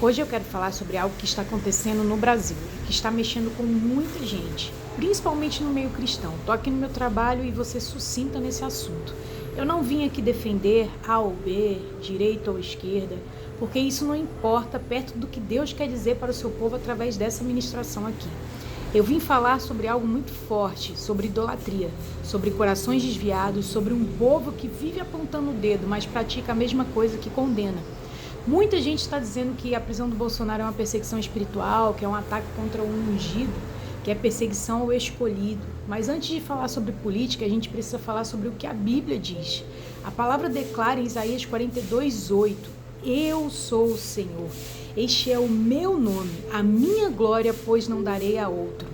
Hoje eu quero falar sobre algo que está acontecendo no Brasil, que está mexendo com muita gente, principalmente no meio cristão. Estou aqui no meu trabalho e vou ser sucinta nesse assunto. Eu não vim aqui defender A ou B, direita ou esquerda, porque isso não importa perto do que Deus quer dizer para o seu povo através dessa ministração aqui. Eu vim falar sobre algo muito forte, sobre idolatria, sobre corações desviados, sobre um povo que vive apontando o dedo, mas pratica a mesma coisa que condena. Muita gente está dizendo que a prisão do Bolsonaro é uma perseguição espiritual, que é um ataque contra o ungido, que é perseguição ao escolhido. Mas antes de falar sobre política, a gente precisa falar sobre o que a Bíblia diz. A palavra declara em Isaías 42:8: Eu sou o Senhor, este é o meu nome, a minha glória, pois não darei a outro.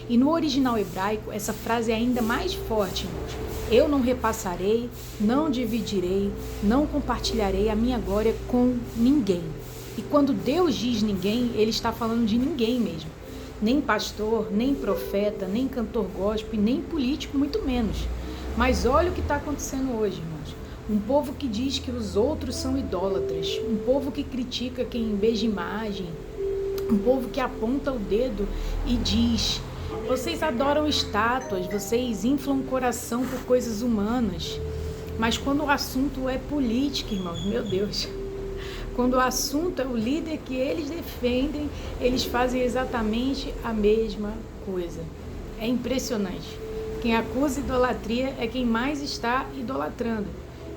E no original hebraico, essa frase é ainda mais forte, irmãos. Eu não repassarei, não dividirei, não compartilharei a minha glória com ninguém. E quando Deus diz ninguém, Ele está falando de ninguém mesmo. Nem pastor, nem profeta, nem cantor gospel, nem político, muito menos. Mas olha o que está acontecendo hoje, irmãos. Um povo que diz que os outros são idólatras. Um povo que critica quem beija imagem. Um povo que aponta o dedo e diz: vocês adoram estátuas, vocês inflam o coração por coisas humanas. Mas quando o assunto é política, irmãos, meu Deus, quando o assunto é o líder que eles defendem, eles fazem exatamente a mesma coisa. É impressionante. Quem acusa idolatria é quem mais está idolatrando.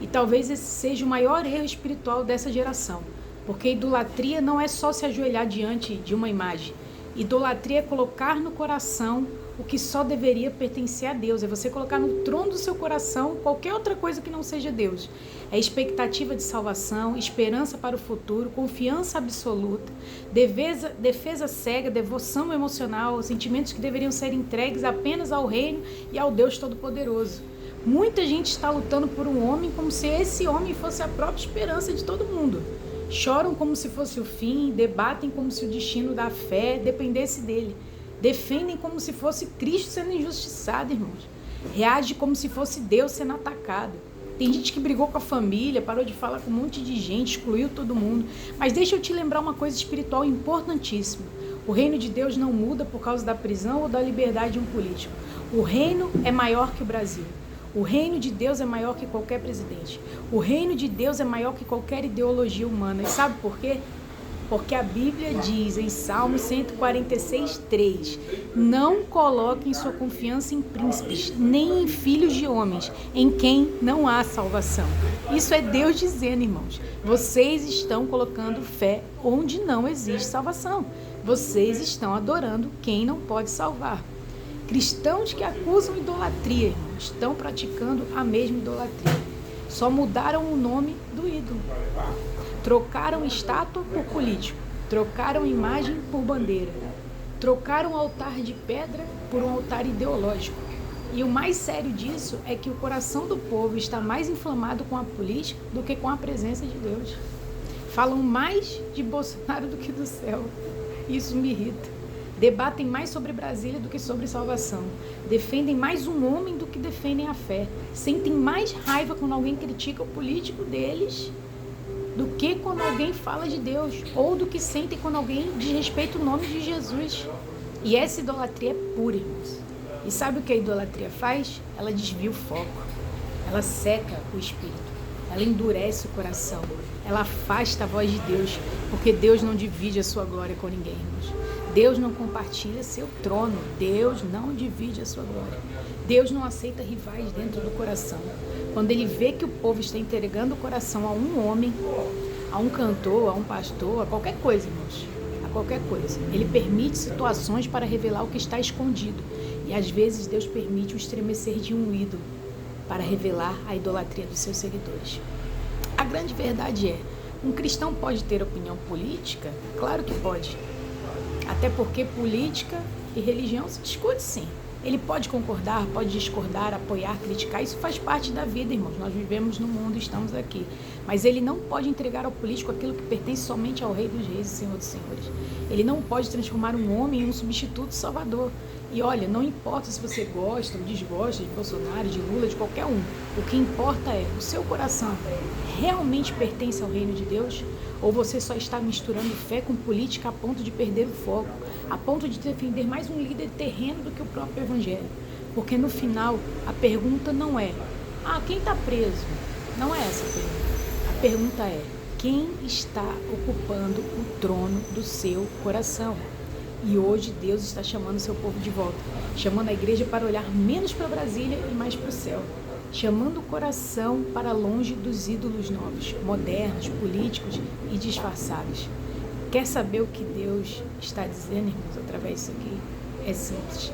E talvez esse seja o maior erro espiritual dessa geração. Porque idolatria não é só se ajoelhar diante de uma imagem. Idolatria é colocar no coração o que só deveria pertencer a Deus. É você colocar no trono do seu coração qualquer outra coisa que não seja Deus. É expectativa de salvação, esperança para o futuro, confiança absoluta, defesa cega, devoção emocional, sentimentos que deveriam ser entregues apenas ao reino e ao Deus Todo-Poderoso. Muita gente está lutando por um homem como se esse homem fosse a própria esperança de todo mundo. Choram como se fosse o fim, debatem como se o destino da fé dependesse dele. Defendem como se fosse Cristo sendo injustiçado, irmãos. Reage como se fosse Deus sendo atacado. Tem gente que brigou com a família, parou de falar com um monte de gente, excluiu todo mundo. Mas deixa eu te lembrar uma coisa espiritual importantíssima. O reino de Deus não muda por causa da prisão ou da liberdade de um político. O reino é maior que o Brasil. O reino de Deus é maior que qualquer presidente. O reino de Deus é maior que qualquer ideologia humana. E sabe por quê? Porque a Bíblia diz em Salmo 146:3: não coloquem sua confiança em príncipes, nem em filhos de homens, em quem não há salvação. Isso é Deus dizendo, irmãos. Vocês estão colocando fé onde não existe salvação. Vocês estão adorando quem não pode salvar. Cristãos que acusam idolatria, irmão, estão praticando a mesma idolatria. Só mudaram o nome do ídolo. Trocaram estátua por político. Trocaram imagem por bandeira. Trocaram altar de pedra por um altar ideológico. E o mais sério disso é que o coração do povo está mais inflamado com a política do que com a presença de Deus. Falam mais de Bolsonaro do que do céu. Isso me irrita. Debatem mais sobre Brasília do que sobre salvação. Defendem mais um homem do que defendem a fé. Sentem mais raiva quando alguém critica o político deles do que quando alguém fala de Deus. Ou do que sentem quando alguém desrespeita o nome de Jesus. E essa idolatria é pura, irmãos. E sabe o que a idolatria faz? Ela desvia o foco. Ela seca o espírito. Ela endurece o coração. Ela afasta a voz de Deus. Porque Deus não divide a sua glória com ninguém, irmãos. Deus não compartilha seu trono. Deus não divide a sua glória. Deus não aceita rivais dentro do coração. Quando Ele vê que o povo está entregando o coração a um homem, a um cantor, a um pastor, a qualquer coisa, irmãos, a qualquer coisa, Ele permite situações para revelar o que está escondido. E às vezes Deus permite o estremecer de um ídolo para revelar a idolatria dos seus seguidores. A grande verdade é, um cristão pode ter opinião política? Claro que pode. Até porque política e religião se discute, sim. Ele pode concordar, pode discordar, apoiar, criticar. Isso faz parte da vida, irmãos. Nós vivemos no mundo, estamos aqui. Mas ele não pode entregar ao político aquilo que pertence somente ao Rei dos Reis e Senhor dos Senhores. Ele não pode transformar um homem em um substituto salvador. E olha, não importa se você gosta ou desgosta de Bolsonaro, de Lula, de qualquer um. O que importa é, o seu coração realmente pertence ao reino de Deus? Ou você só está misturando fé com política a ponto de perder o foco, a ponto de defender mais um líder terreno do que o próprio evangelho? Porque no final, a pergunta não é, quem está preso? Não é essa a pergunta. A pergunta é, quem está ocupando o trono do seu coração? E hoje Deus está chamando o seu povo de volta, chamando a igreja para olhar menos para Brasília e mais para o céu, chamando o coração para longe dos ídolos novos, modernos, políticos e disfarçados. Quer saber o que Deus está dizendo, irmãos, através disso aqui? É simples.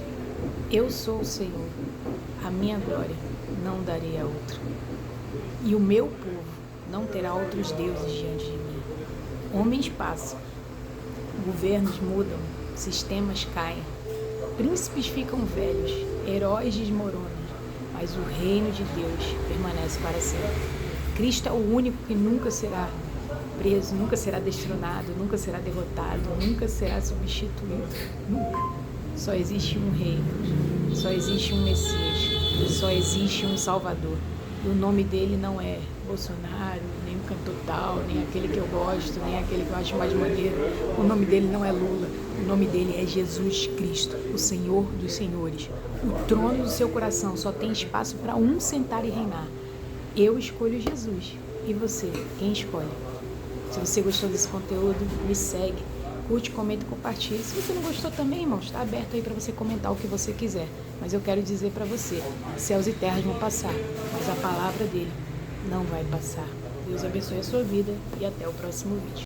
Eu sou o Senhor, a minha glória não darei a outro. E o meu povo não terá outros deuses diante de mim. Homens passam, governos mudam, sistemas caem, príncipes ficam velhos, heróis desmoronam, mas o reino de Deus permanece para sempre. Cristo é o único que nunca será preso, nunca será destronado, nunca será derrotado, nunca será substituído, nunca. Só existe um rei, só existe um Messias, só existe um Salvador. E o nome dele não é Bolsonaro, nem o cantor tal, nem aquele que eu gosto, nem aquele que eu acho mais maneiro. O nome dele não é Lula, o nome dele é Jesus Cristo, o Senhor dos Senhores. O trono do seu coração só tem espaço para um sentar e reinar. Eu escolho Jesus. E você, quem escolhe? Se você gostou desse conteúdo, me segue, curte, comenta e compartilha. Se você não gostou também, irmão, está aberto aí para você comentar o que você quiser. Mas eu quero dizer para você, céus e terras vão passar, mas a palavra dele não vai passar. Deus abençoe a sua vida e até o próximo vídeo.